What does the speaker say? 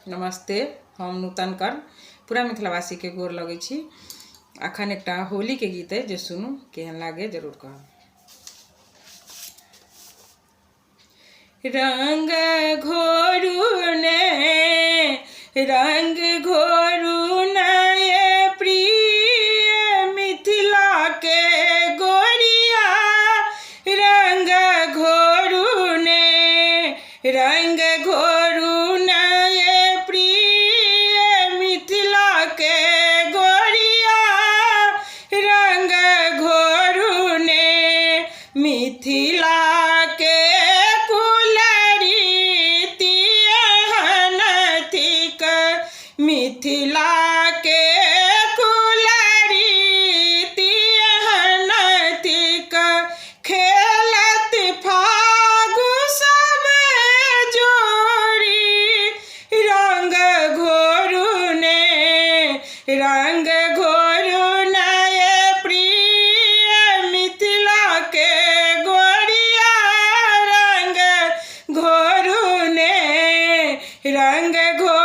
नमस्ते। हम नूतन कर पूरा मिथिलावासी के गोर लगे छी। अखन एक होली के गीत है जो सुनू केहन लागे जरूर कह। रंग घोरू ने रंग घोरू नए प्रिय मिथिला के गोरिया। रंग घोरू ने रंग घोरू नए प्रिय मिथिला के गोरिया। रंग घोरू ने मिथिला के मिथिला के कुलरीति हनथिक खेलत फागु सब जोड़ी। रंग घोरू ने रंग घोरू नए प्रिय मिथिला के गोरिया। रंग घोरू ने रंग घोरू